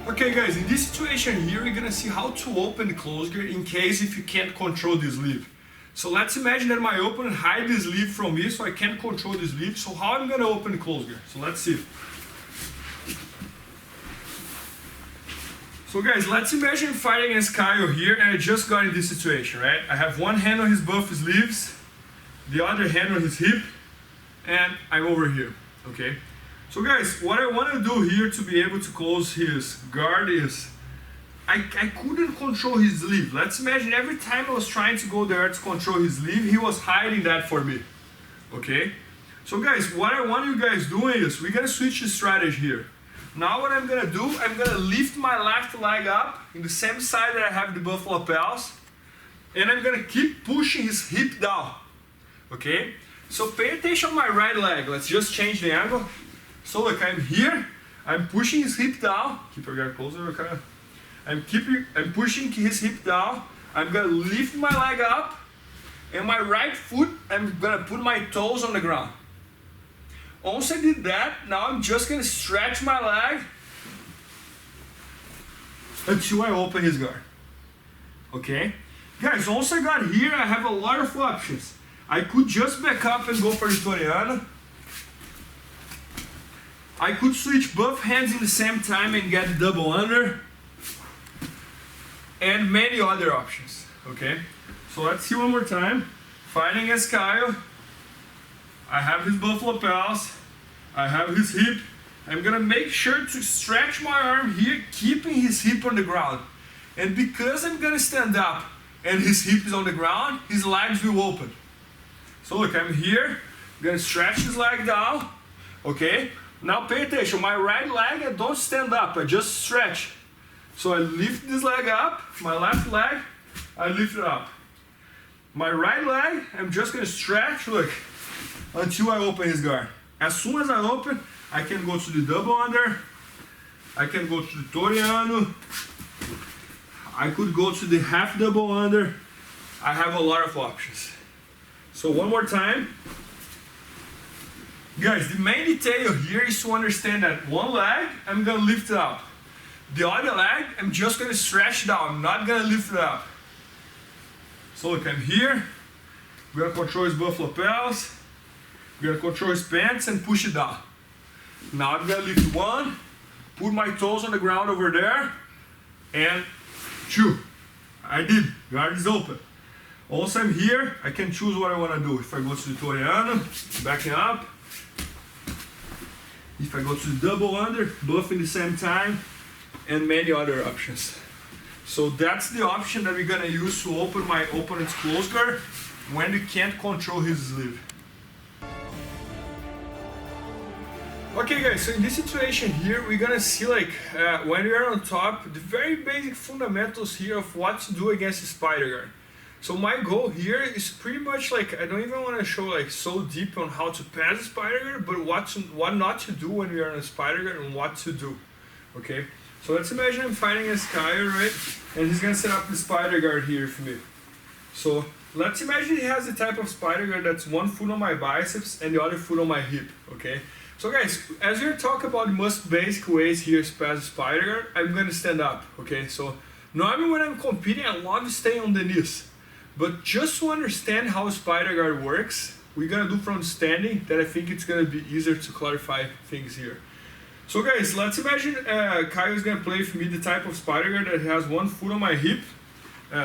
Okay guys, in this situation here, we're gonna see how to open the close guard in case if you can't control the sleeve. So let's imagine that my opponent hide the sleeve from me, so I can't control the sleeve. So how I'm gonna open the close guard? So let's see. So guys, let's imagine fighting against Kyle here, and I just got in this situation, right? I have one hand on his buff sleeves, the other hand on his hip, and I'm over here, okay? So guys, what I want to do here to be able to close his guard is, I couldn't control his sleeve. Let's imagine every time I was trying to go there to control his sleeve, he was hiding that for me, okay? So guys, what I want you guys doing is, we're gonna switch the strategy here. Now what I'm gonna do, I'm gonna lift my left leg up in the same side that I have the buffalo lapels, and I'm gonna keep pushing his hip down, okay? So pay attention on my right leg. Let's just change the angle. So look, I'm here, I'm pushing his hip down. Keep your guard closer, okay? I'm pushing his hip down. I'm gonna lift my leg up, and my right foot, I'm gonna put my toes on the ground. Once I did that, now I'm just gonna stretch my leg until I open his guard. Okay? Guys, once I got here, I have a lot of options. I could just back up and go for the Toriano. I could switch both hands in the same time and get the double under. And many other options, okay? So let's see one more time. Fighting against Kyle. I have his buffalo lapels. I have his hip. I'm gonna make sure to stretch my arm here, keeping his hip on the ground. And because I'm gonna stand up and his hip is on the ground, his legs will open. So look, I'm here, I'm gonna stretch his leg down, okay? Now pay attention, my right leg, I don't stand up, I just stretch. So I lift this leg up, my left leg, I lift it up. My right leg, I'm just gonna stretch, look, until I open his guard. As soon as I open, I can go to the double under, I can go to the Toriano, I could go to the half double under. I have a lot of options. So one more time. Guys, the main detail here is to understand that one leg, I'm gonna lift it up. The other leg, I'm just gonna stretch down, I'm not gonna lift it up. So look, I'm here, I'm gonna control his buffalo lapels, I'm gonna control his pants and push it down. Now I'm gonna lift one, put my toes on the ground over there, and two. I did, guard is open. Also I'm here, I can choose what I wanna do. If I go to the Toriano, backing up. If I go to the double under, both in the same time, and many other options. So that's the option that we're gonna use to open my opponent's close guard when we can't control his sleeve. Okay guys, so in this situation here, we're gonna see like when we are on top, the very basic fundamentals here of what to do against the spider guard. So my goal here is pretty much like, I don't even want to show like so deep on how to pass a spider guard, but what not to do when we are on a spider guard and what to do, okay? So let's imagine I'm fighting against Kyle, right? And he's gonna set up the spider guard here for me. So let's imagine he has the type of spider guard that's one foot on my biceps and the other foot on my hip, okay? So guys, as we're talking about the most basic ways here to pass a spider guard, I'm gonna stand up, okay? So normally when I'm competing, I love to stay on the knees. But just to understand how a spider guard works, we're gonna do from standing, that I think it's gonna be easier to clarify things here. So guys, let's imagine Kyle is gonna play for me the type of spider guard that has one foot on my hip,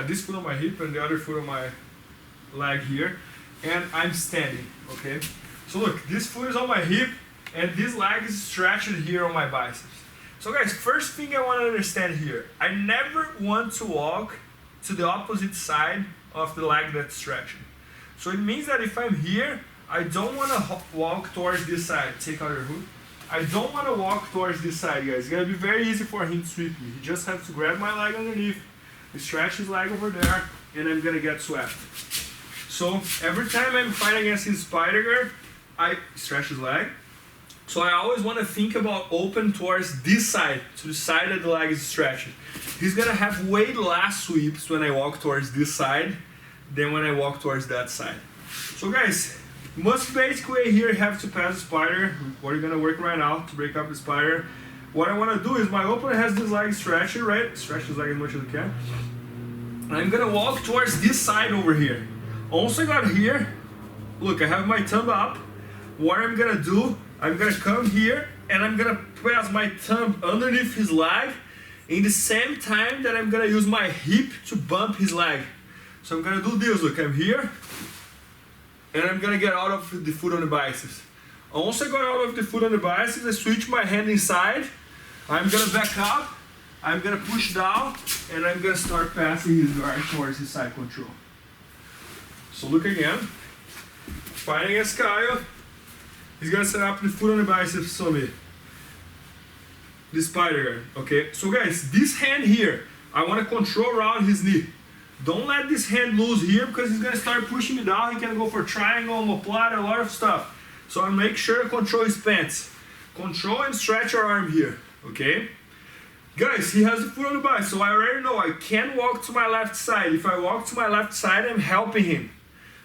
this foot on my hip and the other foot on my leg here, and I'm standing, okay? So look, this foot is on my hip, and this leg is stretched here on my biceps. So guys, first thing I want to understand here, I never want to walk to the opposite side of the leg that's stretching. So it means that if I'm here, I don't want to walk towards this side. Take out your hook. I don't want to walk towards this side, guys. It's going to be very easy for him to sweep me. He just has to grab my leg underneath, stretch his leg over there, and I'm going to get swept. So every time I'm fighting against his spider guard, I stretch his leg. So I always want to think about open towards this side, to the side that the leg is stretching. He's gonna have way less sweeps when I walk towards this side than when I walk towards that side. So guys, most basic way here you have to pass the spider, what you're gonna work right now to break up the spider. what I want to do is my opponent has this leg stretcher, right? Stretch his leg as much as I can. And I'm gonna walk towards this side over here. Once I got here, look, I have my thumb up. What I'm gonna do, I'm gonna come here and I'm gonna pass my thumb underneath his leg in the same time that I'm gonna use my hip to bump his leg. So I'm gonna do this, look, I'm here and I'm gonna get out of the foot on the biceps. Once I got out of the foot on the biceps, I switch my hand inside. I'm gonna back up, I'm gonna push down, and I'm gonna start passing his guard towards his side control. So look again, fighting against Kyle. He's gonna set up the foot on the biceps on me. The spider guard, okay? So guys, this hand here, I wanna control around his knee. Don't let this hand loose here because he's gonna start pushing me down. He can go for triangle, omoplata, a lot of stuff. So I make sure I control his pants. Control and stretch your arm here, okay? Guys, he has the foot on the bicep, so I already know I can't walk to my left side. If I walk to my left side, I'm helping him.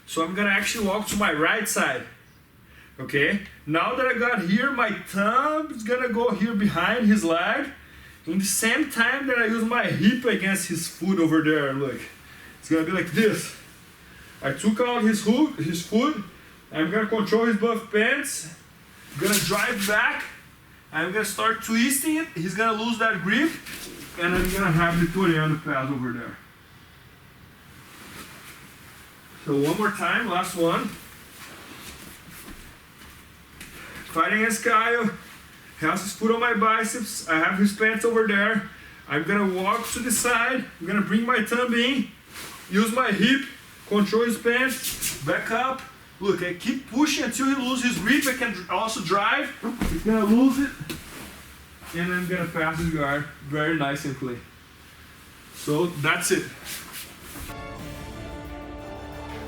So I'm gonna actually walk to my right side, okay? Now that I got here, my thumb is gonna go here behind his leg. In the same time that I use my hip against his foot over there, look. It's gonna be like this. I took out his foot. I'm gonna control his buff pants. I'm gonna drive back. I'm gonna start twisting it. He's gonna lose that grip. And I'm gonna have the Toriano pass over there. So one more time, last one. Fighting against Kyle. He has his foot on my biceps. I have his pants over there. I'm gonna walk to the side. I'm gonna bring my thumb in. Use my hip. Control his pants. Back up. Look, I keep pushing until he loses his grip. I can also drive. He's gonna lose it. And I'm gonna pass his guard very nice and clean. So that's it.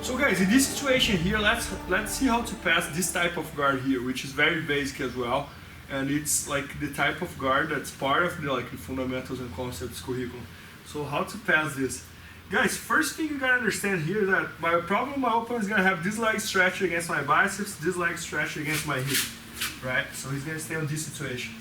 So guys, in this situation here, let's see how to pass this type of guard here, which is very basic as well. And it's like the type of guard that's part of the fundamentals and concepts curriculum. So how to pass this? Guys, first thing you gotta understand here is that my opponent is gonna have this leg stretched against my biceps, this leg stretched against my hip, right? So he's gonna stay on this situation.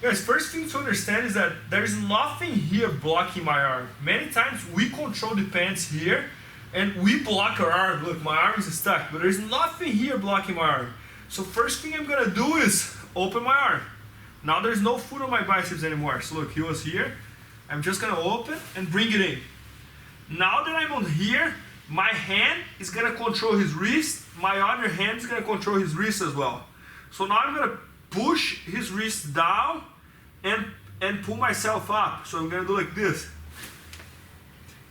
Guys, first thing to understand is that there is nothing here blocking my arm. Many times we control the pants here and we block our arm. Look, my arm is stuck, but there's nothing here blocking my arm. So first thing I'm gonna do is open my arm. Now there's no foot on my biceps anymore. So look, he was here. I'm just gonna open and bring it in. Now that I'm on here, my hand is gonna control his wrist. My other hand is gonna control his wrist as well. So now I'm gonna push his wrist down and pull myself up. So I'm gonna do like this.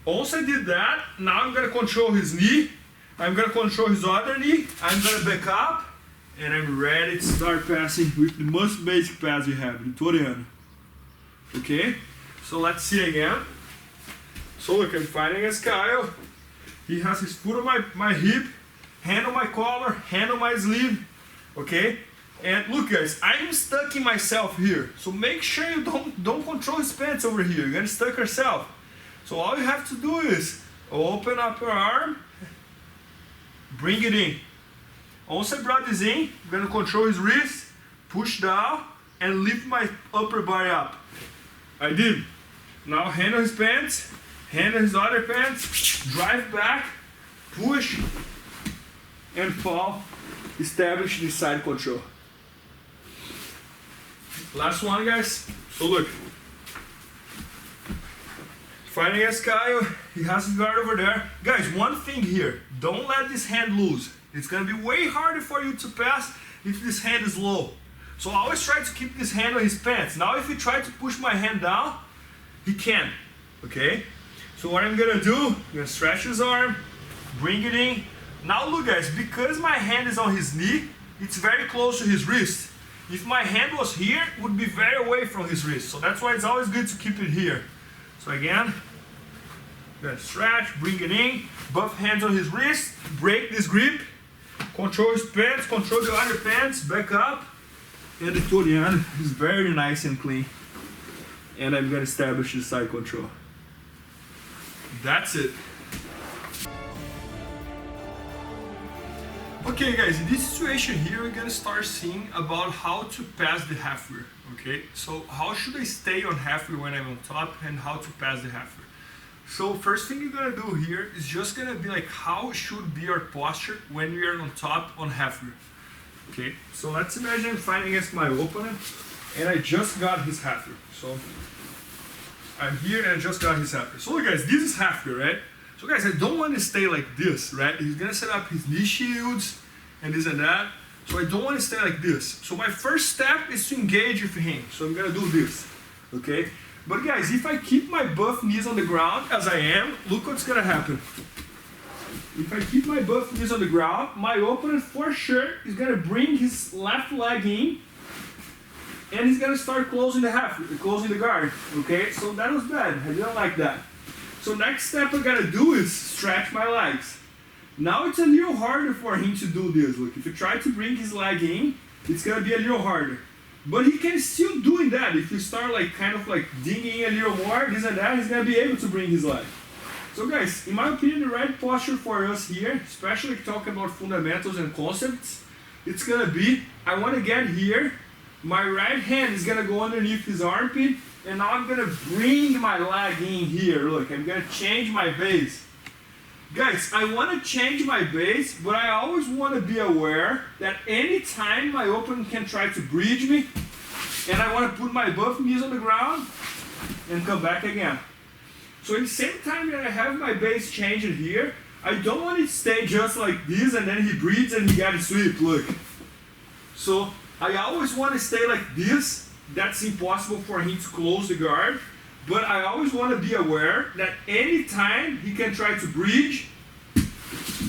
Once I did that, now I'm gonna control his knee. I'm gonna control his other knee. I'm gonna back up and I'm ready to start passing with the most basic pass we have, the Toriano. Okay, so let's see again. So look, I'm fighting against Kyle. He has his foot on my hip, hand on my collar, hand on my sleeve, okay? And look guys, I'm stucking myself here. So make sure you don't control his pants over here. You're gonna stuck yourself. So all you have to do is open up your arm, bring it in. Once I brought this in, I'm gonna control his wrist, push down, and lift my upper body up. I did. Now hand on his pants, hand on his other pants, drive back, push, and fall. Establish the side control. Last one, guys. So look. Fighting against Kyle, he has his guard over there. Guys, one thing here, don't let this hand loose. It's gonna be way harder for you to pass if this hand is low. So always try to keep this hand on his pants. Now if you try to push my hand down, he can't, okay? So what I'm gonna do, I'm gonna stretch his arm, bring it in. Now look guys, because my hand is on his knee, it's very close to his wrist. If my hand was here, it would be very away from his wrist. So that's why it's always good to keep it here. So again, gonna stretch, bring it in, both hands on his wrist, break this grip, control his pants, control the other pants, back up, and the Toriano is very nice and clean. And I'm gonna establish the side control. That's it. Okay guys, in this situation here, we're gonna start seeing about how to pass the half rear, okay? So how should I stay on half rear when I'm on top and how to pass the half rear. So first thing you're gonna do here is just gonna be like how should be our posture when we are on top on half rear. Okay, so let's imagine I'm fighting against my opponent and I just got his half rear. So I'm here and I just got his half rear. So look guys, this is half rear, right? So guys, I don't want to stay like this, right? He's gonna set up his knee shields and this and that. So I don't want to stay like this. So my first step is to engage with him. So I'm gonna do this, okay? But guys, if I keep my buff knees on the ground, as I am, look what's gonna happen. If I keep my buff knees on the ground, my opponent for sure is gonna bring his left leg in and he's gonna start closing the guard, okay? So that was bad, I didn't like that. So next step I gotta do is stretch my legs. Now it's a little harder for him to do this. Look, if you try to bring his leg in, it's gonna be a little harder. But he can still doing that. If you start like kind of like digging a little more, this and that, he's gonna be able to bring his leg. So guys, in my opinion, the right posture for us here, especially talking about fundamentals and concepts, it's gonna be, I wanna get here, my right hand is gonna go underneath his armpit, and now I'm gonna bring my leg in here. Look, I'm gonna change my base. Guys, I wanna change my base, but I always wanna be aware that anytime my opponent can try to bridge me, and I wanna put my buff knees on the ground, and come back again. So at the same time that I have my base changing here, I don't want it to stay just like this, and then he breathes and he got a sweep, look. So I always wanna stay like this. That's impossible for him to close the guard, but I always want to be aware that anytime he can try to bridge,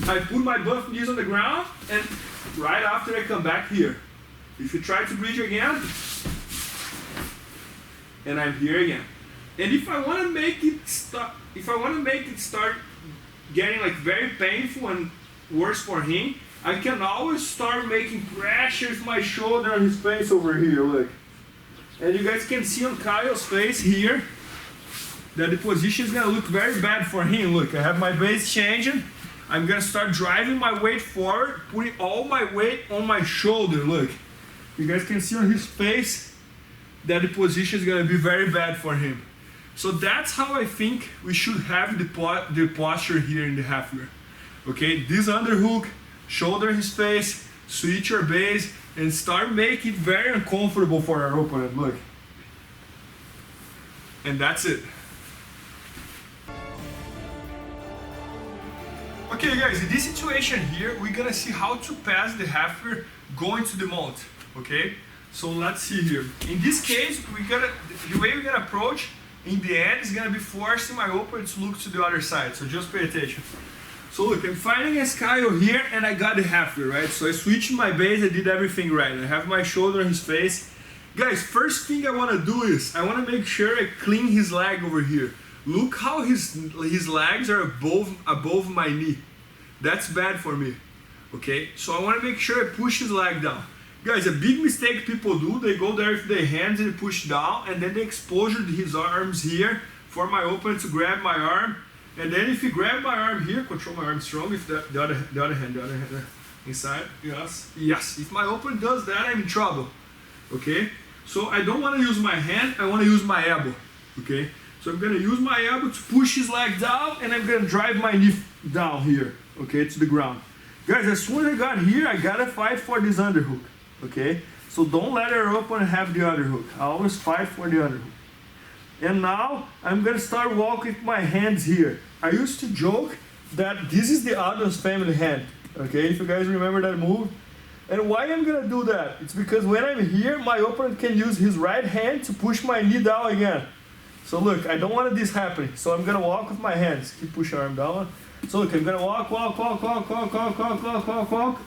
I put my buff knees on the ground, and right after I come back here. If you try to bridge again, and I'm here again. And if I want to make it start getting like very painful and worse for him, I can always start making pressure with my shoulder on his face over here, look. And you guys can see on Kyle's face here that the position is gonna look very bad for him. Look, I have my base changing. I'm gonna start driving my weight forward, putting all my weight on my shoulder. Look, you guys can see on his face that the position is gonna be very bad for him. So that's how I think we should have the posture here in the half rear. Okay, this underhook, shoulder his face, switch your base, and start making it very uncomfortable for our opponent, look. And that's it. Okay guys, in this situation here, we're gonna see how to pass the half rear going to the mount, okay? So let's see here. In this case, the way we're gonna approach, in the end, is gonna be forcing my opponent to look to the other side, so just pay attention. So look, I'm fighting against Kyle here and I got the half rear, right? So I switched my base, I did everything right. I have my shoulder on his face. Guys, first thing I wanna do is, I wanna make sure I clean his leg over here. Look how his legs are above my knee. That's bad for me, okay? So I wanna make sure I push his leg down. Guys, a big mistake people do, they go there with their hands and push down, and then they expose his arms here for my opponent to grab my arm. And then if you grab my arm here, control my arm strong, if the other hand inside, yes. If my opponent does that, I'm in trouble, okay? So I don't want to use my hand, I want to use my elbow, okay? So I'm going to use my elbow to push his leg down, and I'm going to drive my knee down here, okay, to the ground. Guys, as soon as I got here, I got to fight for this underhook, okay? So don't let your opponent have the underhook. I always fight for the underhook. And now I'm gonna start walking with my hands here. I used to joke that this is the Addams family hand, okay? If you guys remember that move. And why I'm gonna do that? It's because when I'm here, my opponent can use his right hand to push my knee down again. So look, I don't want this happening. So I'm gonna walk with my hands. Keep pushing arm down. So look, I'm gonna walk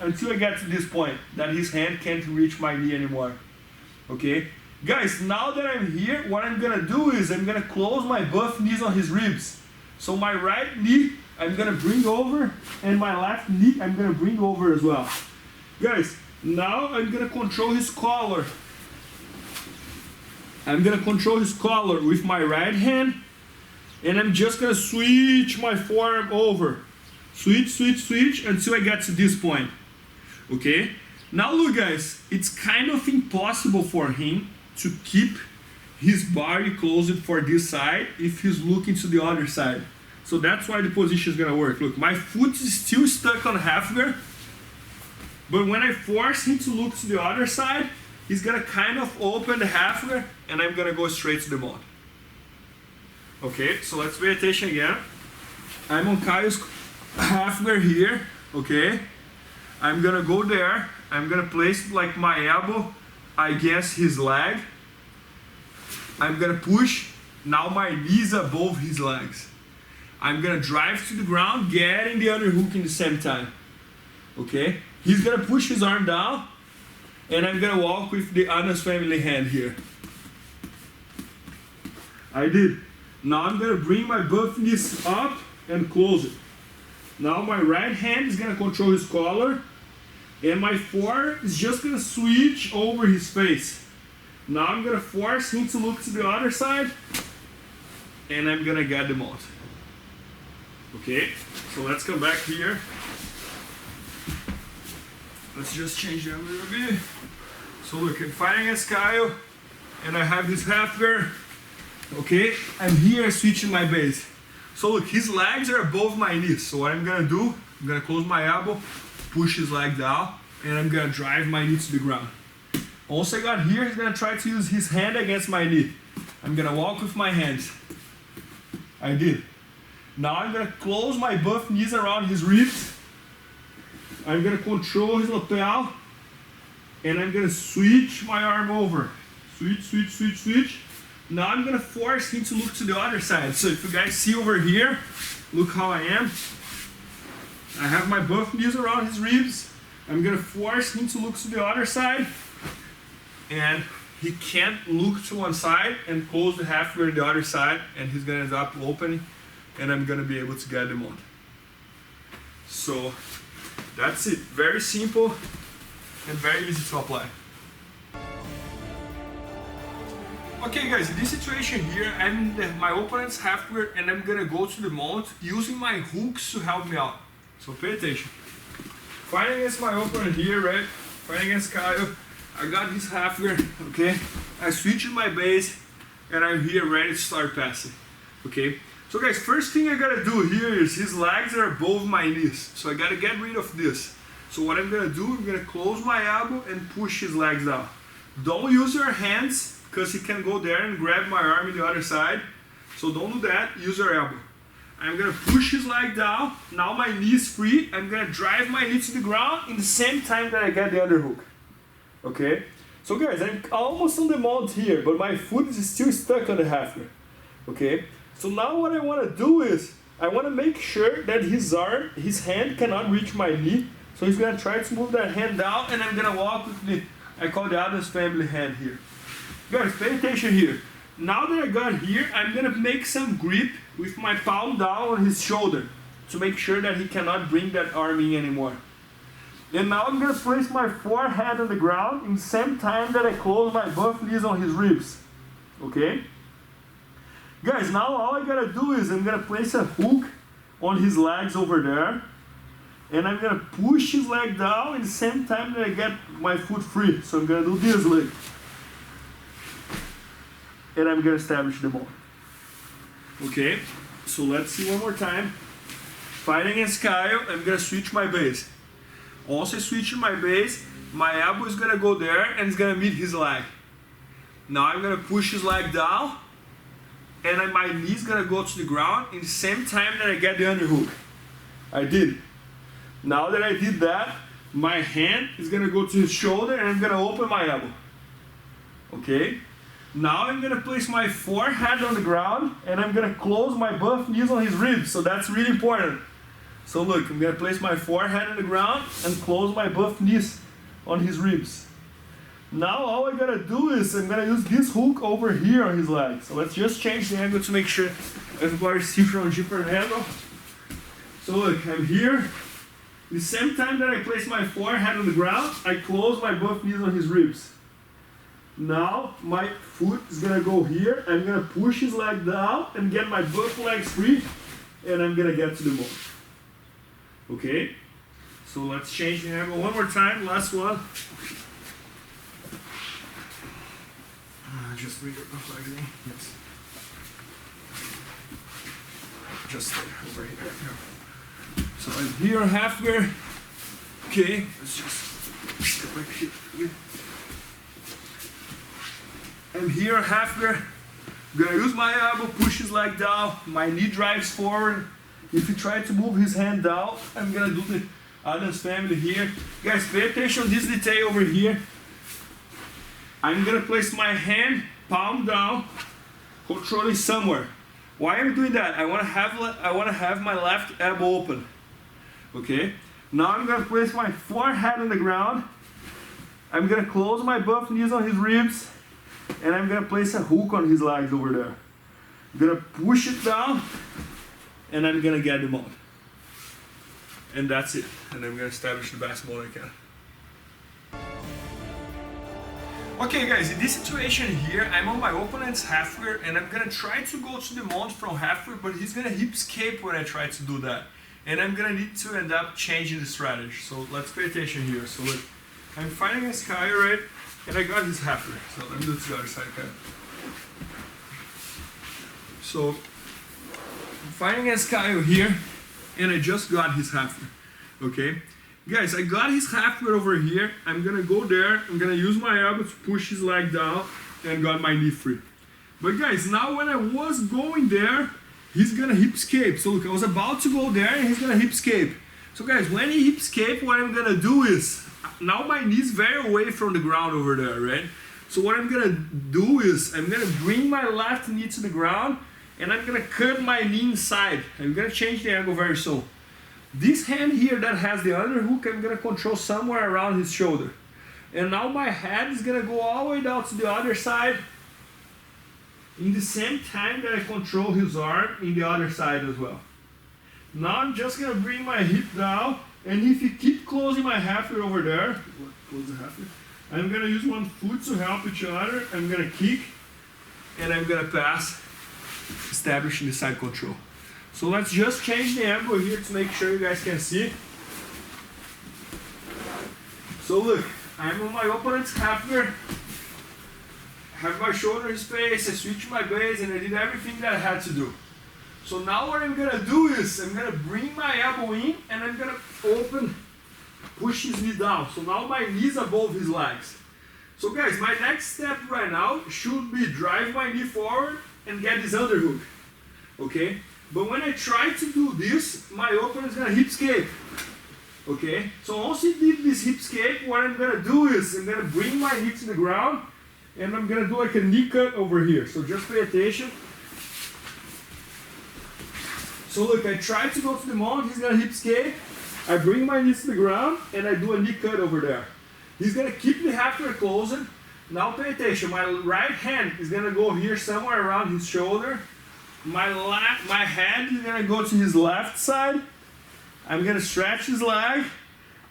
until I get to this point that his hand can't reach my knee anymore, okay? Guys, now that I'm here, what I'm gonna do is I'm gonna close my buff knees on his ribs. So my right knee, I'm gonna bring over, and my left knee, I'm gonna bring over as well. Guys, now I'm gonna control his collar. I'm gonna control his collar with my right hand, and I'm just gonna switch my forearm over. Switch until I get to this point. Okay? Now look guys, it's kind of impossible for him to keep his body closed for this side if he's looking to the other side. So that's why the position is gonna work. Look, my foot is still stuck on half guard, but when I force him to look to the other side, he's gonna kind of open the half guard and I'm gonna go straight to the mount. Okay, so let's pay attention again. I'm on Kyle's half guard here, okay? I'm gonna go there, I'm gonna place like my elbow against his leg. I'm gonna push, now my knees above his legs. I'm gonna drive to the ground, getting the underhook in the same time. Okay? He's gonna push his arm down, and I'm gonna walk with the Adam's family hand here. I did. Now I'm gonna bring my buff knees up and close it. Now my right hand is gonna control his collar, and my forearm is just gonna switch over his face. Now I'm gonna force him to look to the other side, and I'm gonna get the mount. Okay, so let's come back here. Let's just change that a little bit. So look, I'm fighting against Kyle, and I have this half guard. Okay, I'm here switching my base. So look, his legs are above my knees. So what I'm gonna do, I'm gonna close my elbow, push his leg down, and I'm gonna drive my knee to the ground. Once I got here, he's gonna try to use his hand against my knee. I'm gonna walk with my hands. I did. Now I'm gonna close my buff knees around his ribs. I'm gonna control his lapel, and I'm gonna switch my arm over. Switch, switch, switch, switch. Now I'm gonna force him to look to the other side. So if you guys see over here, look how I am. I have my buff knees around his ribs. I'm gonna force him to look to the other side, and he can't look to one side and close the half guard the other side, and he's gonna end up opening, and I'm gonna be able to get them on. So that's it. Very simple and very easy to apply. Okay guys, in this situation here, I'm in my opponent's half guard, and I'm gonna go to the mount using my hooks to help me out. So pay attention. Fighting against my opponent here, right? Fighting against Kyle. I got his half guard, okay? I switched my base, and I'm here ready to start passing, okay? So guys, first thing I gotta do here is his legs are above my knees. So I gotta get rid of this. So what I'm gonna do, I'm gonna close my elbow and push his legs down. Don't use your hands, because he can go there and grab my arm in the other side. So don't do that, use your elbow. I'm gonna push his leg down. Now my knee is free. I'm gonna drive my knee to the ground in the same time that I get the underhook. Okay? So guys, I'm almost on the mount here, but my foot is still stuck on the half guard. Okay? So now what I wanna do is, I wanna make sure that his hand cannot reach my knee. So he's gonna try to move that hand down, and I'm gonna walk with the, I call the Adam's family hand here. Guys, pay attention here. Now that I got here, I'm gonna make some grip with my palm down on his shoulder to make sure that he cannot bring that arm in anymore. And now I'm gonna place my forehead on the ground in the same time that I close my buff knees on his ribs. Okay? Guys, now all I gotta do is I'm gonna place a hook on his legs over there, and I'm gonna push his leg down in the same time that I get my foot free. So I'm gonna do this leg, and I'm gonna establish the mount. Okay, so let's see one more time. Fighting against Kyle, I'm gonna switch my base. Also switching my base, my elbow is gonna go there and it's gonna meet his leg. Now I'm gonna push his leg down, and my knee is gonna go to the ground in the same time that I get the underhook. I did. Now that I did that, my hand is gonna go to his shoulder, and I'm gonna open my elbow. Okay? Now I'm gonna place my forehead on the ground, and I'm gonna close my buff knees on his ribs. So that's really important. So look, I'm gonna place my forehead on the ground and close my buff knees on his ribs. Now all I gotta do is I'm gonna use this hook over here on his leg. So let's just change the angle to make sure everybody sees from a different angle. So look, I'm here. At the same time that I place my forehead on the ground, I close my buff knees on his ribs. Now my foot is gonna go here. I'm gonna push his leg down and get my buff legs free, and I'm gonna get to the mount. Okay? So let's change the angle one more time, last one. Just bring it up like that. Yes. Just over here. So I'm here halfway. Okay, let's just step back here. I'm here halfway. I'm gonna use my elbow, push his leg down, my knee drives forward. If he tries to move his hand down, I'm gonna do the Adam's family here. Guys, pay attention to this detail over here. I'm gonna place my hand palm down, controlling somewhere. Why am I doing that? I wanna have my left elbow open. Okay? Now I'm gonna place my forehead on the ground. I'm gonna close my buff knees on his ribs, and I'm gonna place a hook on his legs over there. I'm gonna push it down, and I'm gonna get him on. And that's it. And I'm gonna establish the best mode I can. Okay guys, in this situation here, I'm on my opponent's halfway and I'm gonna try to go to the mount from halfway, but he's gonna hip escape when I try to do that. And I'm gonna need to end up changing the strategy. So let's pay attention here. So look, I'm fighting against Kyle, right? And I got his halfway. So let me do it to the other side, Kyle. So I'm fighting against Kyle here, and I just got his halfway. Okay? Guys, I got his halfway over here. I'm gonna go there. I'm gonna use my elbow to push his leg down and got my knee free. But guys, now when I was going there, he's gonna hip escape. So look, I was about to go there and he's gonna hip escape. So guys, when he hip escape, what I'm gonna do is, now my knee's very away from the ground over there, right? So what I'm gonna do is, I'm gonna bring my left knee to the ground and I'm gonna cut my knee inside. I'm gonna change the angle very soon. This hand here that has the underhook, I'm gonna control somewhere around his shoulder. And now my head is gonna go all the way down to the other side in the same time that I control his arm in the other side as well. Now I'm just gonna bring my hip down, and if you keep closing my halfway over there, close the halfway, I'm gonna use one foot to help each other. I'm gonna kick, and I'm gonna pass, establishing the side control. So let's just change the angle here to make sure you guys can see. So look, I'm on my opponent's halfway. Have my shoulder in space, I switch my base, and I did everything that I had to do. So now what I'm gonna do is, I'm gonna bring my elbow in, and I'm gonna open, push his knee down. So now my knee's above his legs. So guys, my next step right now should be drive my knee forward and get this underhook. Okay? But when I try to do this, my opponent's gonna hip escape. Okay? So once he did this hip escape, what I'm gonna do is, I'm gonna bring my knee to the ground, and I'm gonna do like a knee cut over here. So just pay attention. So look, I try to go to the mount, he's gonna hip escape. I bring my knees to the ground, and I do a knee cut over there. He's gonna keep the halfway closed. Now pay attention, my right hand is gonna go here somewhere around his shoulder. My hand is gonna go to his left side. I'm gonna stretch his leg,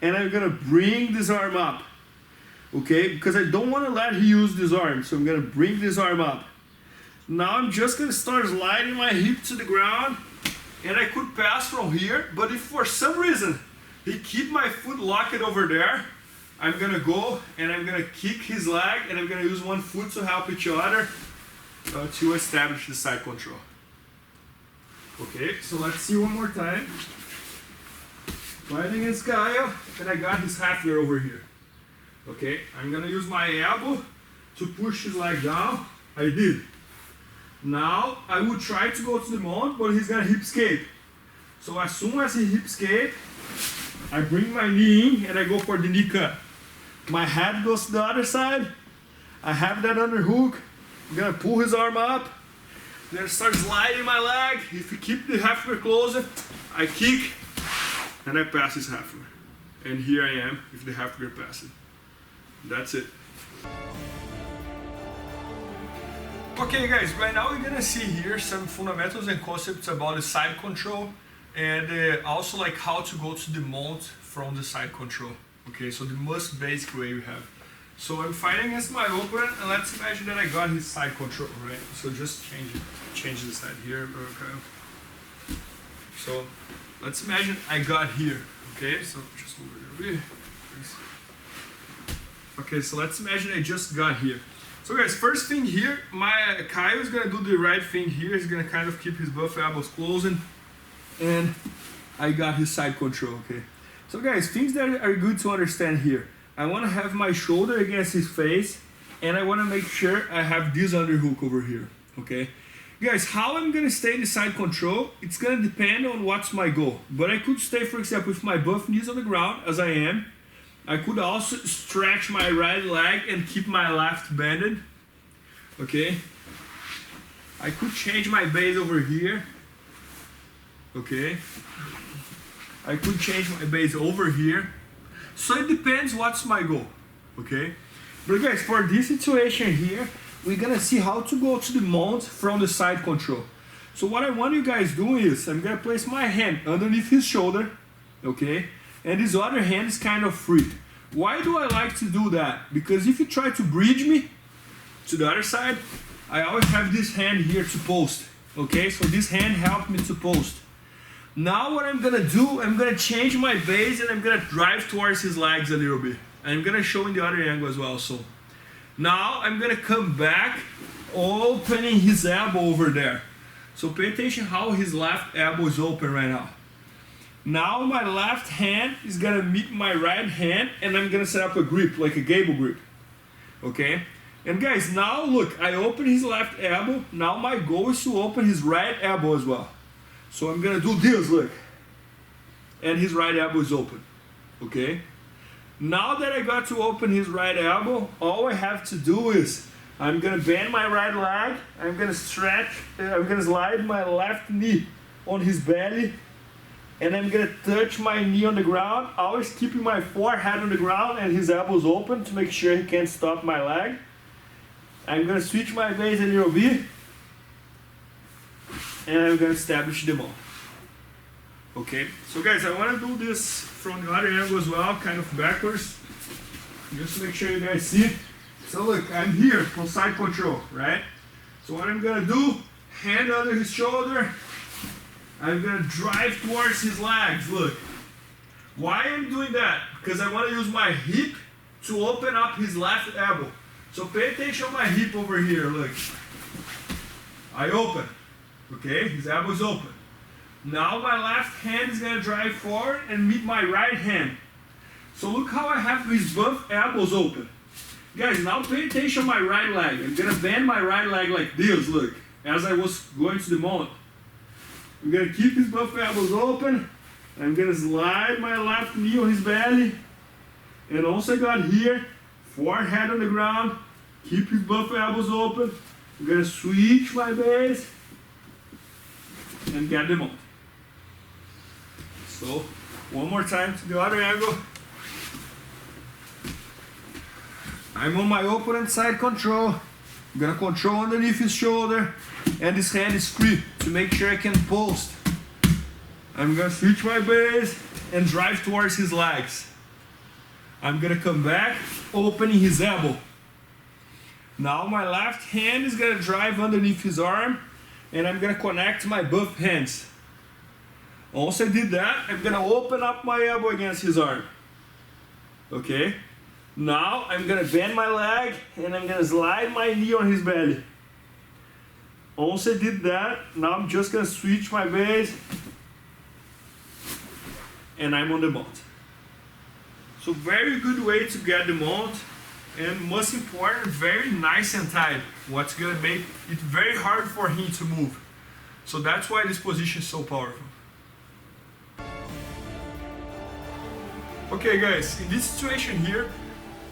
and I'm gonna bring this arm up. Okay, because I don't wanna let him use this arm, so I'm gonna bring this arm up. Now I'm just gonna start sliding my hip to the ground, and I could pass from here, but if for some reason he keep my foot locked over there, I'm gonna go and I'm gonna kick his leg, and I'm gonna use one foot to help each other to establish the side control. Okay, so let's see one more time. Fighting against Kyle, and I got his halfway over here. Okay, I'm gonna use my elbow to push his leg down. I did. Now I will try to go to the mount, but he's gonna hip escape. So as soon as he hip escape, I bring my knee in and I go for the knee cut. My head goes to the other side. I have that underhook. I'm gonna pull his arm up. I'm gonna start sliding my leg. If you keep the halfway closer, I kick and I pass his halfway. And here I am with the halfway passing. That's it. Okay guys, right now we're gonna see here some fundamentals and concepts about the side control, and also like how to go to the mount from the side control. Okay, so the most basic way we have. So I'm fighting against my opponent, and let's imagine that I got his side control, right? So just change the side here, Kyle. So let's imagine I got here, Okay, so just move it a bit. Okay, so let's imagine I just got here. So guys, first thing here, my Kyle is gonna do the right thing here. He's gonna kind of keep his buff elbows closing, and I got his side control. Okay. So guys, things that are good to understand here. I want to have my shoulder against his face, and I want to make sure I have this underhook over here. Okay. Guys, how I'm gonna stay in the side control, it's gonna depend on what's my goal. But I could stay, for example, with my buff knees on the ground, as I am. I could also stretch my right leg and keep my left bended. Okay. I could change my base over here. Okay. I could change my base over here. So it depends what's my goal. Okay. But guys, for this situation here, we're gonna see how to go to the mount from the side control. So what I want you guys doing is, I'm gonna place my hand underneath his shoulder, okay? And this other hand is kind of free. Why do I like to do that? Because if you try to bridge me to the other side, I always have this hand here to post, okay? So this hand helped me to post. Now what I'm gonna do, I'm gonna change my base and I'm gonna drive towards his legs a little bit. I'm gonna show in the other angle as well, so. Now I'm gonna come back, opening his elbow over there. So pay attention how his left elbow is open right now. Now my left hand is gonna meet my right hand and I'm gonna set up a grip, like a gable grip. Okay? And guys, now look, I open his left elbow. Now my goal is to open his right elbow as well. So I'm gonna do this, look. And his right elbow is open. Okay? Now that I got to open his right elbow, all I have to do is, I'm gonna bend my right leg, I'm gonna stretch, I'm gonna slide my left knee on his belly, and I'm gonna touch my knee on the ground, always keeping my forehead on the ground and his elbows open to make sure he can't stop my leg. I'm gonna switch my base a little bit, and I'm gonna establish the mount. Okay, so guys, I wanna do this from the other angle as well, kind of backwards, just to make sure you guys see. So look, I'm here on side control, right? So what I'm gonna do, hand under his shoulder, I'm gonna drive towards his legs, look. Why I'm doing that? Because I wanna use my hip to open up his left elbow. So pay attention on my hip over here, look. I open, okay? His elbow is open. Now my left hand is gonna drive forward and meet my right hand. So look how I have these both elbows open. Guys, now pay attention on my right leg. I'm gonna bend my right leg like this, look, as I was going to the mount. I'm gonna keep his both elbows open. I'm gonna slide my left knee on his belly. And also I got here, forehead on the ground, keep his both elbows open. I'm gonna switch my base and get them on. So, one more time to the other angle. I'm on my opponent side control. I'm gonna control underneath his shoulder, and this hand is free to make sure I can post. I'm gonna switch my base and drive towards his legs. I'm gonna come back, opening his elbow. Now my left hand is gonna drive underneath his arm, and I'm gonna connect my both hands. Once I did that, I'm gonna open up my elbow against his arm. Okay? Now I'm gonna bend my leg and I'm gonna slide my knee on his belly. Once I did that, now I'm just gonna switch my base and I'm on the mount. So very good way to get the mount, and most important, very nice and tight. What's gonna make it very hard for him to move. So that's why this position is so powerful. Okay guys, in this situation here,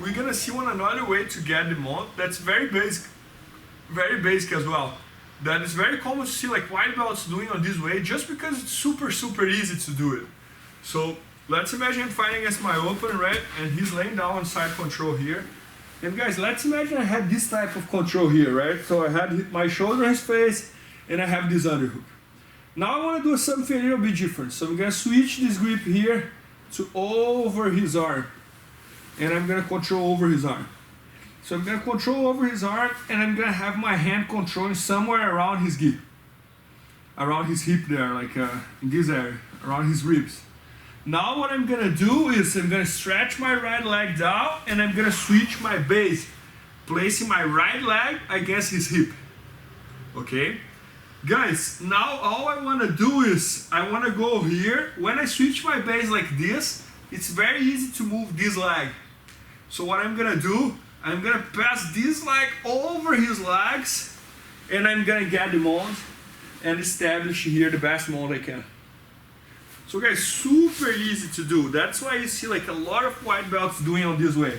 we're gonna see one another way to get the mount that's very basic as well. That is very common to see like white belts doing on this way, just because it's super easy to do it. So let's imagine I'm fighting against my opponent, right? And he's laying down on side control here. And guys, let's imagine I had this type of control here, right? So I had my shoulder on his face, and I have this underhook. Now I want to do something a little bit different. So I'm gonna switch this grip here to over his arm, and I'm gonna control over his arm. So I'm gonna control over his arm, and I'm gonna have my hand controlling somewhere around his hip, around his hip there, like in this area, around his ribs. Now what I'm gonna do is I'm gonna stretch my right leg down and I'm gonna switch my base, placing my right leg against his hip. Okay? Guys, now all I wanna do is I wanna go here. When I switch my base like this, it's very easy to move this leg. So what I'm gonna do, I'm gonna pass this leg over his legs and I'm gonna get the mount and establish here the best mount I can. So guys, super easy to do. That's why you see like a lot of white belts doing on this way.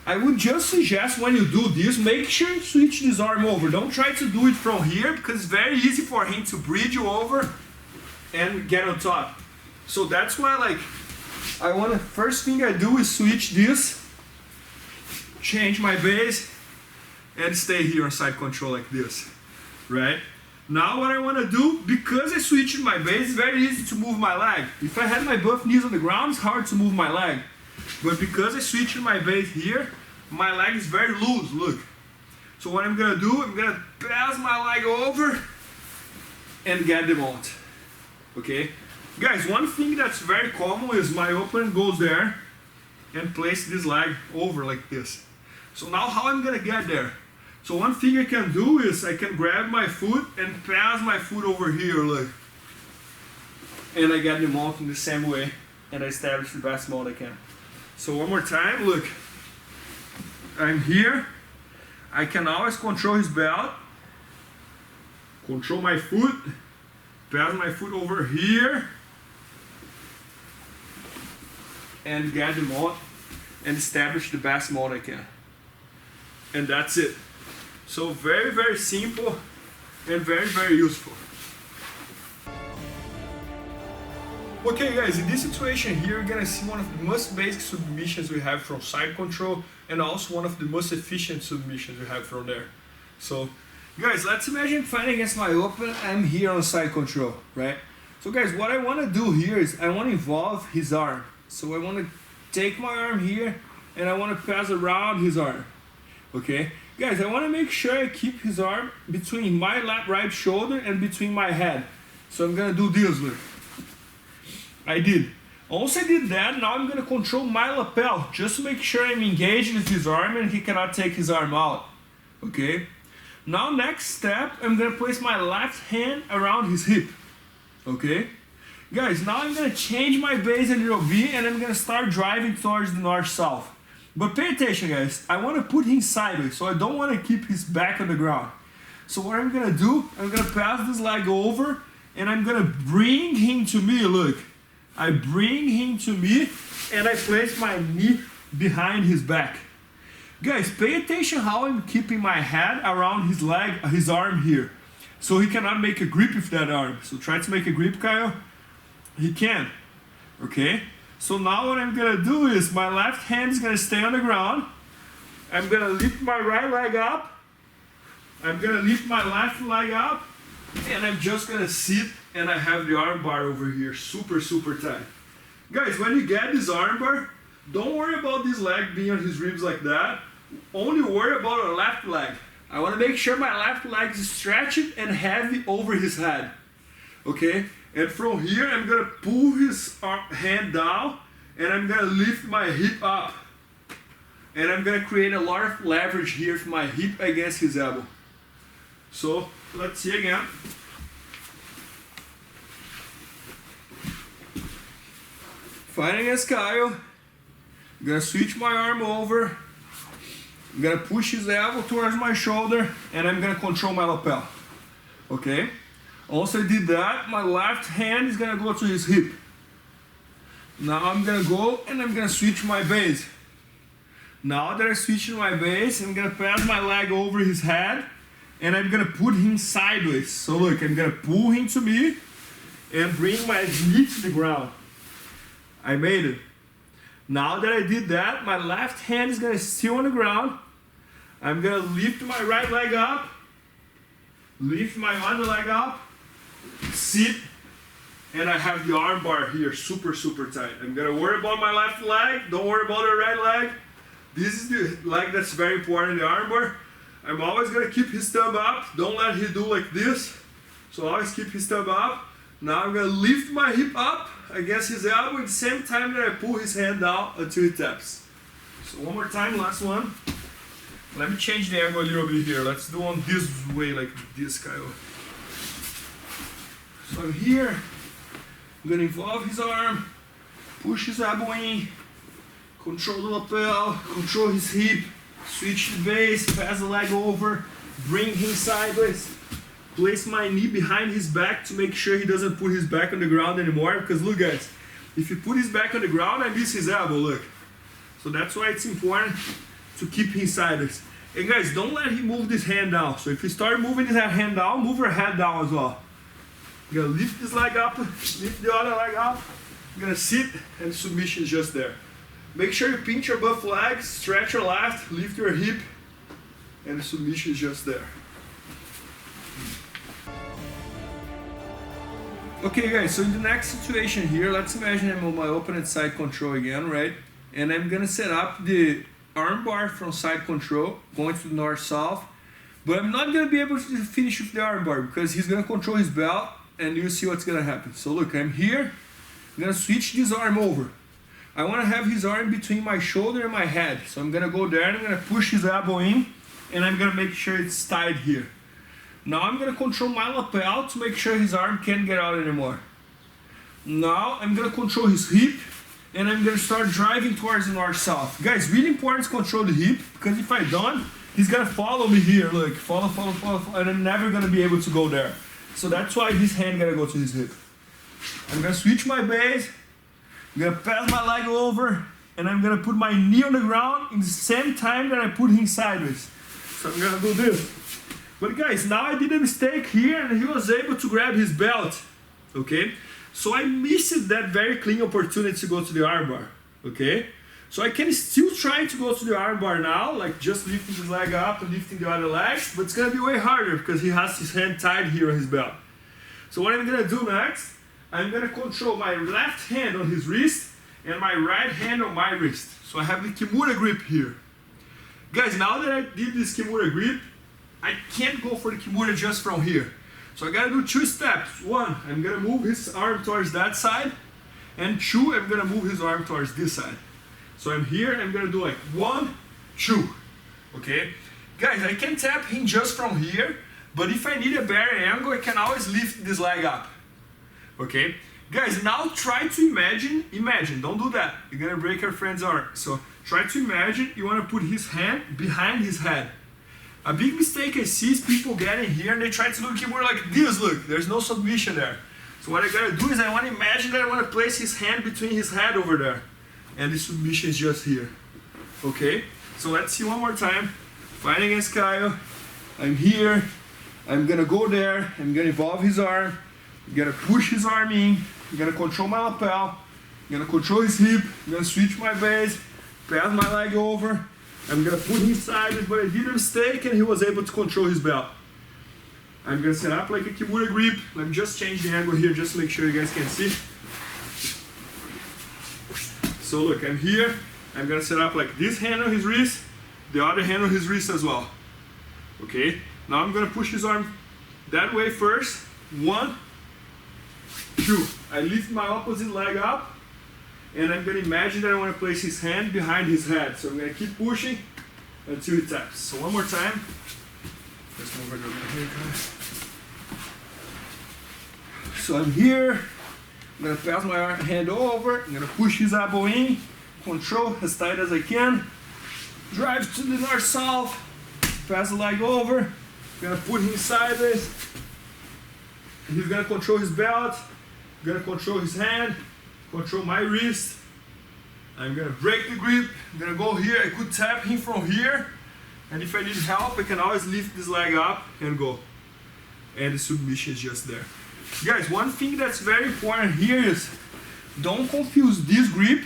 I would just suggest when you do this, make sure you switch this arm over. Don't try to do it from here because it's very easy for him to bridge you over and get on top. So that's why like, first thing I do is switch this, change my base, and stay here on side control like this, right? Now what I want to do, because I switched my base, it's very easy to move my leg. If I had my both knees on the ground, it's hard to move my leg. But because I switched my base here, my leg is very loose, look. So what I'm going to do, I'm going to pass my leg over and get the mount, okay? Guys, one thing that's very common is my opponent goes there and place this leg over like this. So now how I'm going to get there? So one thing I can do is I can grab my foot and pass my foot over here, look. And I get the mount in the same way and I establish the best mount I can. So one more time, look. I'm here. I can always control his belt. Control my foot. Pass my foot over here. And get the mount and establish the best mount I can. And that's it. So very, very simple and very, very useful. Okay guys, in this situation here, you're gonna see one of the most basic submissions we have from side control and also one of the most efficient submissions we have from there. So guys, let's imagine fighting against my opponent. I'm here on side control, right? So guys, what I wanna do here is I wanna involve his arm. So I wanna take my arm here and I wanna pass around his arm, okay? Guys, I want to make sure I keep his arm between my right shoulder and between my head. So I'm going to do this, look. I did. Once I did that, now I'm going to control my lapel just to make sure I'm engaged with his arm and he cannot take his arm out. Okay? Now next step, I'm going to place my left hand around his hip. Okay? Guys, now I'm going to change my base a little bit and I'm going to start driving towards the north-south. But pay attention guys, I want to put him sideways, so I don't want to keep his back on the ground. So what I'm going to do, I'm going to pass this leg over and I'm going to bring him to me, look. I bring him to me and I place my knee behind his back. Guys, pay attention how I'm keeping my head around his leg, his arm here. So he cannot make a grip with that arm. So try to make a grip, Kyle. He can, okay? So now what I'm gonna do is my left hand is gonna stay on the ground. I'm gonna lift my right leg up. I'm gonna lift my left leg up. And I'm just gonna sit and I have the arm bar over here, super, super tight. Guys, when you get this arm bar, don't worry about this leg being on his ribs like that. Only worry about our left leg. I wanna make sure my left leg is stretched and heavy over his head, okay? And from here, I'm gonna pull his hand down and I'm gonna lift my hip up. And I'm gonna create a lot of leverage here with my hip against his elbow. So, let's see again. Fighting against Kyle. I'm gonna switch my arm over. I'm gonna push his elbow towards my shoulder and I'm gonna control my lapel, okay? Once I did that, my left hand is gonna go to his hip. Now I'm gonna go and I'm gonna switch my base. Now that I switched my base, I'm gonna pass my leg over his head and I'm gonna put him sideways. So look, I'm gonna pull him to me and bring my knee to the ground. I made it. Now that I did that, my left hand is gonna still on the ground. I'm gonna lift my right leg up, lift my other leg up, sit, and I have the arm bar here, super, super tight. I'm gonna worry about my left leg, don't worry about the right leg. This is the leg that's very important, the arm bar. I'm always gonna keep his thumb up, don't let him do like this. So always keep his thumb up. Now I'm gonna lift my hip up against his elbow at the same time that I pull his hand down until he taps. So one more time, last one. Let me change the angle a little bit here. Let's do on this way, like this kind of. So I'm here. I'm gonna involve his arm, push his elbow in, control the lapel, control his hip, switch the base, pass the leg over, bring him sideways, place my knee behind his back to make sure he doesn't put his back on the ground anymore. Because look guys, if you put his back on the ground, I miss his elbow, look. So that's why it's important to keep him sideways. And guys, don't let him move this hand down. So if you start moving his hand down, move your head down as well. You're gonna lift this leg up, lift the other leg up. You're gonna sit, and submission is just there. Make sure you pinch your butt leg, stretch your left, lift your hip, and the submission is just there. Okay guys, so in the next situation here, let's imagine I'm on my opponent side control again, right? And I'm gonna set up the arm bar from side control, going to the north-south. But I'm not gonna be able to finish with the arm bar because he's gonna control his belt, and you'll see what's gonna happen. So look, I'm here, I'm gonna switch this arm over. I wanna have his arm between my shoulder and my head. So I'm gonna go there and I'm gonna push his elbow in, and I'm gonna make sure it's tied here. Now I'm gonna control my lapel to make sure his arm can't get out anymore. Now I'm gonna control his hip, and I'm gonna start driving towards the north-south. Guys, really important to control the hip, because if I don't, he's gonna follow me here, look, follow, and I'm never gonna be able to go there. So that's why his hand gotta go to his hip. I'm gonna switch my base, I'm gonna pass my leg over, and I'm gonna put my knee on the ground in the same time that I put him sideways. So I'm gonna do this. But guys, now I did a mistake here, and he was able to grab his belt, okay? So I missed that very clean opportunity to go to the armbar, okay? So I can still try to go to the armbar now, like just lifting his leg up and lifting the other leg, but it's gonna be way harder because he has his hand tied here on his belt. So what I'm gonna do next, I'm gonna control my left hand on his wrist and my right hand on my wrist. So I have the Kimura grip here. Guys, now that I did this Kimura grip, I can't go for the Kimura just from here. So I gotta do two steps. One, I'm gonna move his arm towards that side, and two, I'm gonna move his arm towards this side. So I'm here, I'm gonna do like 1, 2, okay? Guys, I can tap him just from here, but if I need a better angle, I can always lift this leg up, okay? Guys, now try to imagine, don't do that. You're gonna break your friend's arm. So try to imagine you wanna put his hand behind his head. A big mistake I see is people getting here and they try to do Kimura like this, look, there's no submission there. So what I gotta do is I wanna imagine that I wanna place his hand between his head over there. And the submission is just here, okay? So let's see one more time. Fight against Kyle. I'm here, I'm gonna go there, I'm gonna involve his arm, I'm gonna push his arm in, I'm gonna control my lapel, I'm gonna control his hip, I'm gonna switch my base, pass my leg over, I'm gonna put him sideways, but I did a mistake and he was able to control his belt. I'm gonna set up like a Kimura grip. Let me just change the angle here just to make sure you guys can see. So look, I'm here, I'm gonna set up like this hand on his wrist, the other hand on his wrist as well. Okay, now I'm gonna push his arm that way first. 1, 2. I lift my opposite leg up, and I'm gonna imagine that I wanna place his hand behind his head. So I'm gonna keep pushing until he taps. So one more time. Let's move it over here, guys. So I'm here. I'm gonna pass my hand over, I'm gonna push his elbow in, control as tight as I can, drive to the north-south, pass the leg over, I'm gonna put him sideways, he's gonna control his belt, I'm gonna control his hand, control my wrist, I'm gonna break the grip, I'm gonna go here, I could tap him from here, and if I need help, I can always lift this leg up and go. And the submission is just there. Guys, one thing that's very important here is don't confuse this grip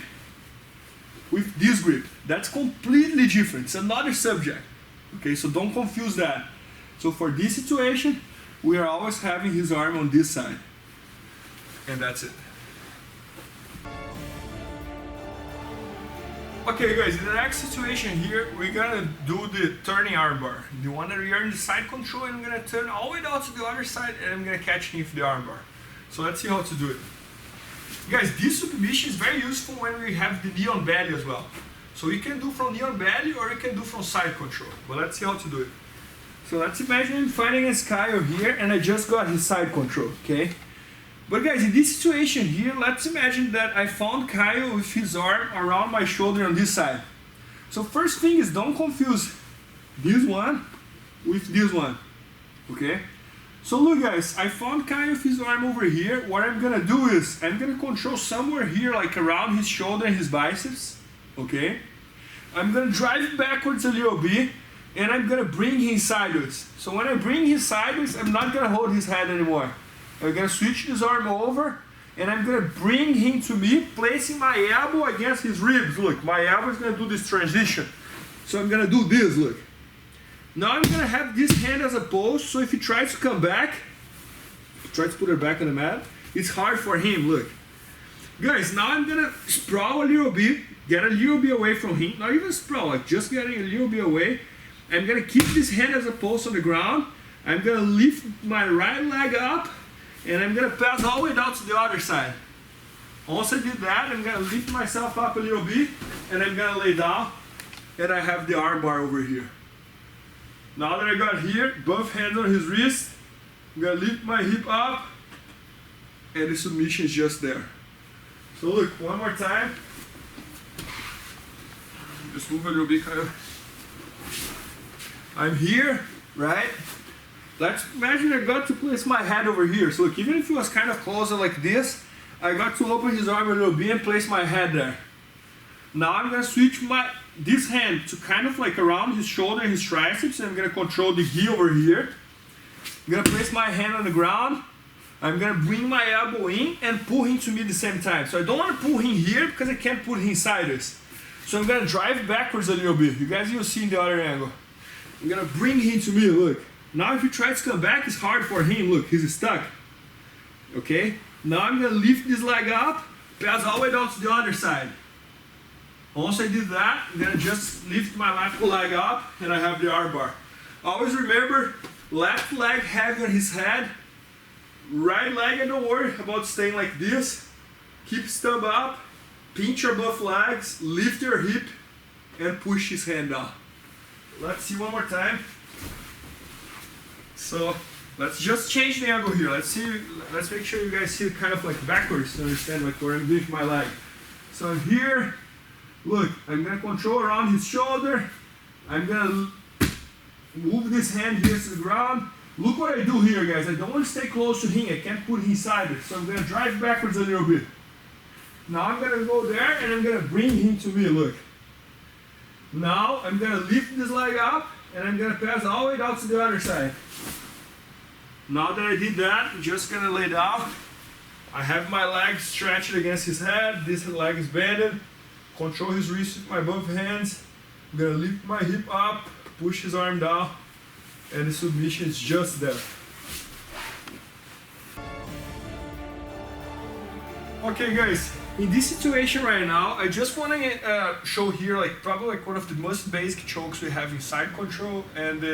with this grip. That's completely different. It's another subject. Okay, so don't confuse that. So for this situation, we are always having his arm on this side. And that's it. Okay guys, in the next situation here, we're gonna do the turning armbar. The one that we are in the side control, and I'm gonna turn all the way down to the other side, and I'm gonna catch him with the armbar. So let's see how to do it. Guys, this submission is very useful when we have the knee on belly as well. So you can do from knee on belly or you can do from side control. But let's see how to do it. So let's imagine I'm fighting against Kyle here and I just got his side control, okay? But guys, in this situation here, let's imagine that I found Kyle with his arm around my shoulder on this side. So first thing is don't confuse this one with this one, okay? So look guys, I found Kyle with his arm over here. What I'm gonna do is, I'm gonna control somewhere here, like around his shoulder and his biceps, okay? I'm gonna drive backwards a little bit, and I'm gonna bring him sideways. So when I bring him sideways, I'm not gonna hold his head anymore. I'm gonna switch his arm over, and I'm gonna bring him to me, placing my elbow against his ribs. Look, my elbow is gonna do this transition. So I'm gonna do this, look. Now I'm gonna have this hand as a post, so if he tries to come back, try to put her back on the mat, it's hard for him, look. Guys, now I'm gonna sprawl a little bit, get a little bit away from him, not even sprawl, like just getting a little bit away. I'm gonna keep this hand as a post on the ground, I'm gonna lift my right leg up, and I'm gonna pass all the way down to the other side. Once I did that, I'm gonna lift myself up a little bit, and I'm gonna lay down, and I have the arm bar over here. Now that I got here, both hands on his wrist, I'm gonna lift my hip up, and the submission is just there. So look, one more time. Just move a little bit, kind of. I'm here, right? Let's imagine I got to place my head over here. So look, even if it was kind of closer like this, I got to open his arm a little bit and place my head there. Now I'm gonna switch this hand to kind of like around his shoulder and his triceps, and I'm gonna control the gi over here. I'm gonna place my hand on the ground. I'm gonna bring my elbow in and pull him to me at the same time. So I don't wanna pull him here because I can't put him sideways. So I'm gonna drive backwards a little bit. You guys will see in the other angle. I'm gonna bring him to me, look. Now if he tries to come back, it's hard for him, look, he's stuck. Okay? Now I'm gonna lift this leg up, pass all the way down to the other side. Once I did that, I'm gonna just lift my left leg up and I have the arm bar. Always remember, left leg heavy on his head, right leg, and don't worry about staying like this. Keep thumb up, pinch your both legs, lift your hip, and push his hand down. Let's see one more time. So let's just change the angle here. Let's make sure you guys see it kind of like backwards to understand like where I'm with my leg. So I'm here. Look, I'm gonna control around his shoulder. I'm gonna move this hand here to the ground. Look what I do here, guys. I don't want to stay close to him. I can't put him sideways. So I'm gonna drive backwards a little bit. Now I'm gonna go there and I'm gonna bring him to me, look. Now I'm gonna lift this leg up and I'm gonna pass all the way down to the other side. Now that I did that, I'm just gonna lay down. I have my leg stretched against his head. This leg is bended. Control his wrist with my both hands. I'm gonna lift my hip up, push his arm down, and the submission is just there. Okay guys, in this situation right now, I just want to show here like probably like one of the most basic chokes we have in side control, and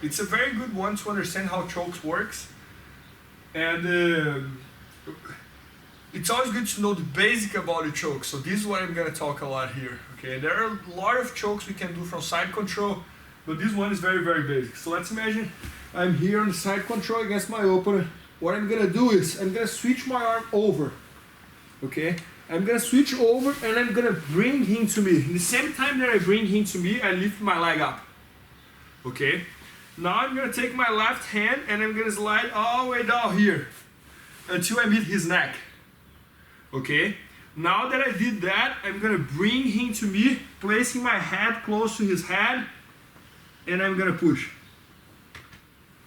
it's a very good one to understand how chokes works. And it's always good to know the basic about the choke, so this is what I'm going to talk a lot here. Okay, there are a lot of chokes we can do from side control, but this one is very, very basic. So let's imagine I'm here on the side control against my opponent. What I'm going to do is I'm going to switch my arm over. Okay, I'm going to switch over and I'm going to bring him to me. In the same time that I bring him to me, I lift my leg up. Okay, now I'm going to take my left hand and I'm going to slide all the way down here until I meet his neck. Okay, now that I did that, I'm gonna bring him to me, placing my head close to his head, and I'm gonna push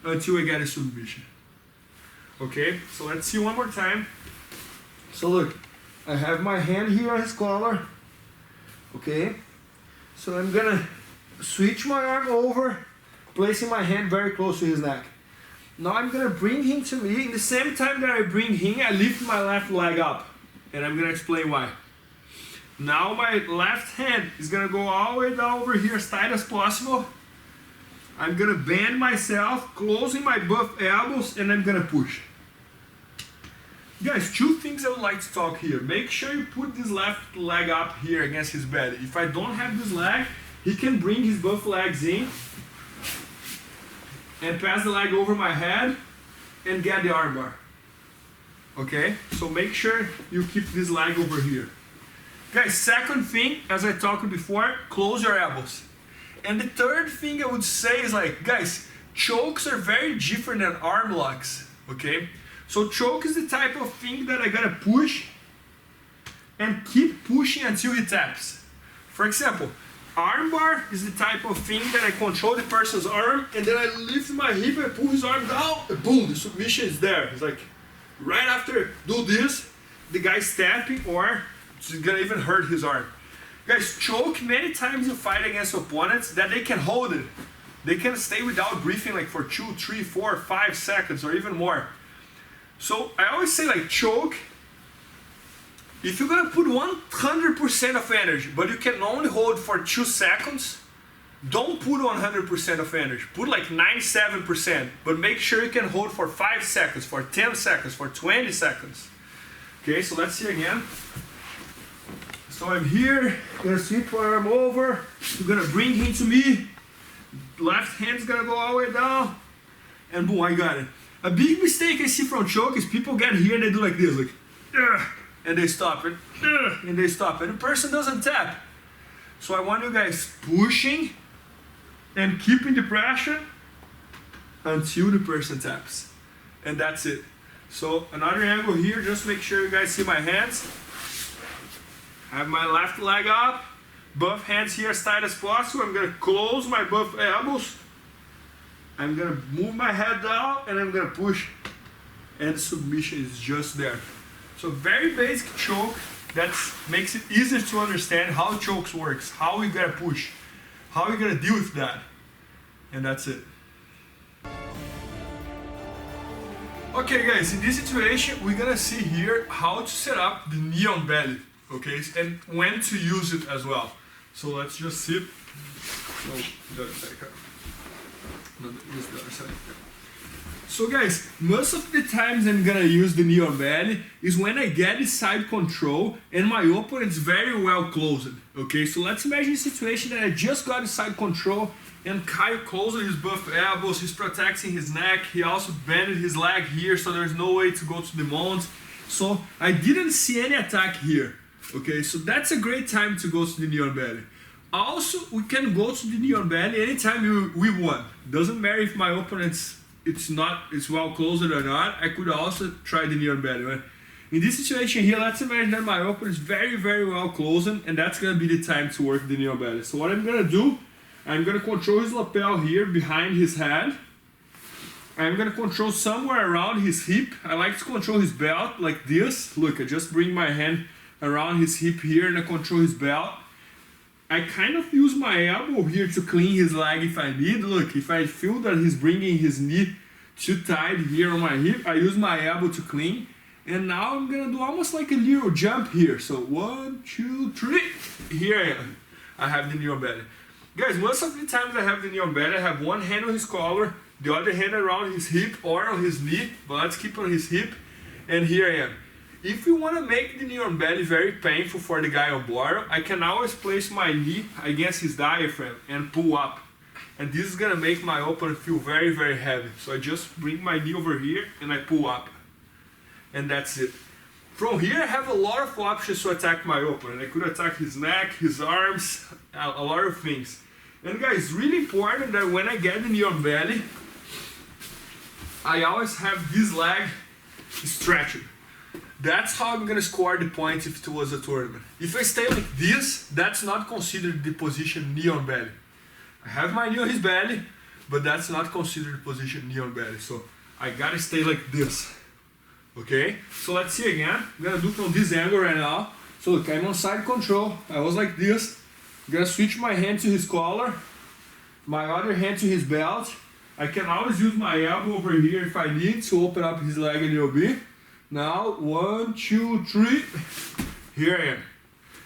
until I get a submission. Okay, so let's see one more time. So look, I have my hand here on his collar. Okay, so I'm gonna switch my arm over, placing my hand very close to his neck. Now I'm gonna bring him to me. In the same time that I bring him, I lift my left leg up. And I'm gonna explain why. Now my left hand is gonna go all the way down over here as tight as possible. I'm gonna bend myself, closing my both elbows, and I'm gonna push. Guys, two things I would like to talk here. Make sure you put this left leg up here against his belly. If I don't have this leg, he can bring his both legs in and pass the leg over my head and get the armbar. Okay, so make sure you keep this leg over here. Guys, second thing, as I talked before, close your elbows. And the third thing I would say is like, guys, chokes are very different than arm locks, okay? So choke is the type of thing that I gotta push and keep pushing until he taps. For example, armbar is the type of thing that I control the person's arm and then I lift my hip and pull his arm down and boom, the submission is there. It's like, right after do this, the guy's tapping or it's gonna even hurt his arm. Guys, choke, many times you fight against opponents that they can hold it. They can stay without breathing like for 2, 3, 4, 5 seconds or even more. So I always say like choke, if you're gonna put 100% of energy, but you can only hold for 2 seconds, don't put 100% of energy. Put like 97%, but make sure you can hold for 5 seconds, for 10 seconds, for 20 seconds. Okay, so let's see again. So I'm here, gonna sweep my arm over, I'm gonna bring him to me, left hand's gonna go all the way down, and boom, I got it. A big mistake I see from choke is people get here and they do like this, like, and they stop it, and they stop it. And the person doesn't tap. So I want you guys pushing and keeping the pressure until the person taps. And that's it. So another angle here, just make sure you guys see my hands. I have my left leg up, both hands here as tight as possible. I'm gonna close my both elbows. I'm gonna move my head down and I'm gonna push, and submission is just there. So very basic choke that makes it easier to understand how chokes works, how we gotta push, how we gonna deal with that, and that's it. Okay guys, in this situation we're gonna see here how to set up the knee on belly, okay, and when to use it as well. So let's just sit. No, the other side. No, use the other side. So guys, most of the times I'm gonna use the knee on belly is when I get the side control and my opponent's very well closed. Okay, so let's imagine a situation that I just got the side control and Kyle closes his both elbows, he's protecting his neck, he also bended his leg here so there's no way to go to the mount. So I didn't see any attack here. Okay, so that's a great time to go to the knee on belly. Also, we can go to the knee on belly anytime we want. Doesn't matter if my opponent's it's well closed or not. I could also try the knee on belly. Right? In this situation here, let's imagine that my opponent is very, very well closed, and that's gonna be the time to work the knee on belly. So what I'm gonna do, I'm gonna control his lapel here behind his head. I'm gonna control somewhere around his hip. I like to control his belt like this. Look, I just bring my hand around his hip here and I control his belt. I kind of use my elbow here to clean his leg if I need. Look, if I feel that he's bringing his knee too tight here on my hip, I use my elbow to clean. And now I'm gonna do almost like a little jump here. So 1, 2, 3, here I am. I have the knee on belly. Guys, most of the times I have the knee on belly, I have one hand on his collar, the other hand around his hip or on his knee, but let's keep on his hip, and here I am. If you want to make the knee on belly very painful for the guy on board, I can always place my knee against his diaphragm and pull up. And this is gonna make my opponent feel very, very heavy. So I just bring my knee over here and I pull up. And that's it. From here I have a lot of options to attack my opponent. I could attack his neck, his arms, a lot of things. And guys, really important that when I get the knee on belly, I always have this leg stretched. That's how I'm gonna score the points if it was a tournament. If I stay like this, that's not considered the position knee on belly. I have my knee on his belly, but that's not considered the position knee on belly. So I gotta stay like this. Okay? So let's see again. I'm gonna do from this angle right now. So look, I'm on side control. I was like this. I'm gonna switch my hand to his collar, my other hand to his belt. I can always use my elbow over here if I need to open up his leg a little bit. Now, 1, 2, 3, here I am.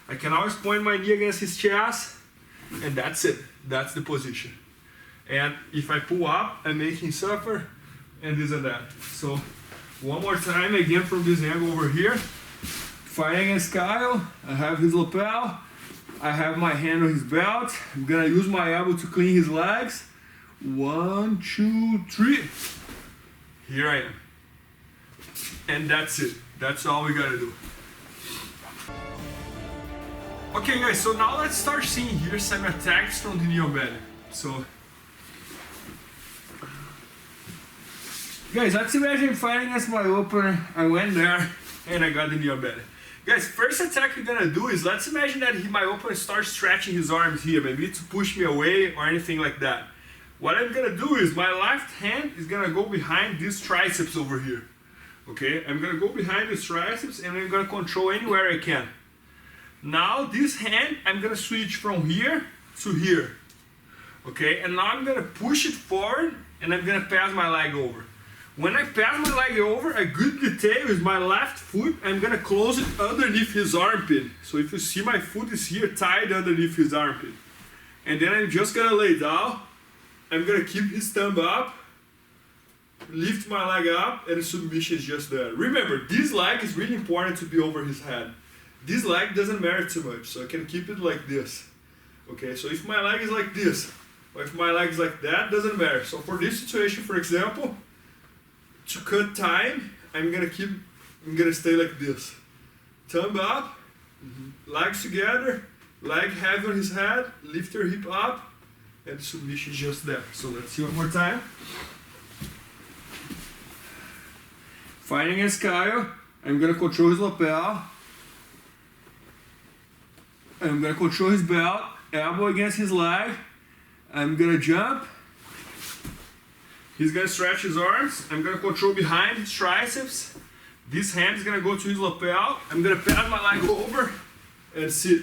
I can always point my knee against his chest, and that's it. That's the position. And if I pull up, I make him suffer, and this and that. So One more time again from this angle over here. Fighting against Kyle. I have his lapel. I have my hand on his belt. I'm gonna use my elbow to clean his legs. 1, 2, 3. Here I am. And that's it. That's all we gotta do. Okay guys, so now let's start seeing here some attacks from the knee on belly. So guys, let's imagine fighting against my opener. I went there and I got the knee on belly. Guys, first attack we're gonna do is, let's imagine that my opponent starts stretching his arms here, maybe to push me away or anything like that. What I'm gonna do is, my left hand is gonna go behind these triceps over here. Okay, I'm gonna go behind these triceps and I'm gonna control anywhere I can. Now this hand, I'm gonna switch from here to here. Okay, and now I'm gonna push it forward and I'm gonna pass my leg over. When I pass my leg over, a good detail is my left foot, I'm gonna close it underneath his armpit. So if you see, my foot is here tied underneath his armpit. And then I'm just gonna lay down, I'm gonna keep his thumb up, lift my leg up, and the submission is just there. Remember, this leg is really important to be over his head. This leg doesn't matter too much, so I can keep it like this. Okay, so if my leg is like this, or if my leg is like that, doesn't matter. So for this situation, for example, to cut time, I'm gonna stay like this. Thumb up, legs together, leg heavy on his head, lift your hip up, and the submission is just there. So let's see one more time. Fighting against Kyle, I'm gonna control his lapel. I'm gonna control his belt, elbow against his leg. I'm gonna jump. He's gonna stretch his arms. I'm gonna control behind his triceps. This hand is gonna go to his lapel. I'm gonna pass my leg over and sit.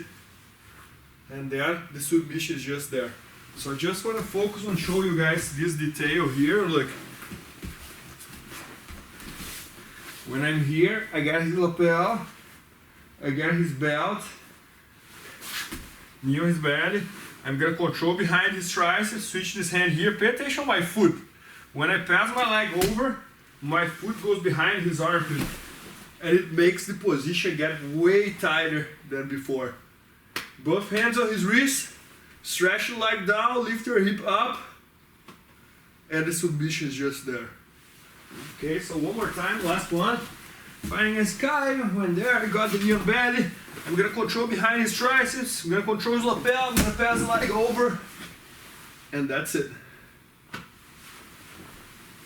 And there, the submission is just there. So I just wanna focus on show you guys this detail here. Look. When I'm here, I got his lapel. I got his belt. Knee on his belly. I'm gonna control behind his triceps, switch this hand here. Pay attention on my foot. When I pass my leg over, my foot goes behind his armpit. And it makes the position get way tighter than before. Both hands on his wrist, stretch your leg down, lift your hip up, and the submission is just there. Okay, so one more time, last one. Fighting against Kyle, went there, I got the knee on belly. I'm gonna control behind his triceps, I'm gonna control his lapel, I'm gonna pass the leg over, and that's it.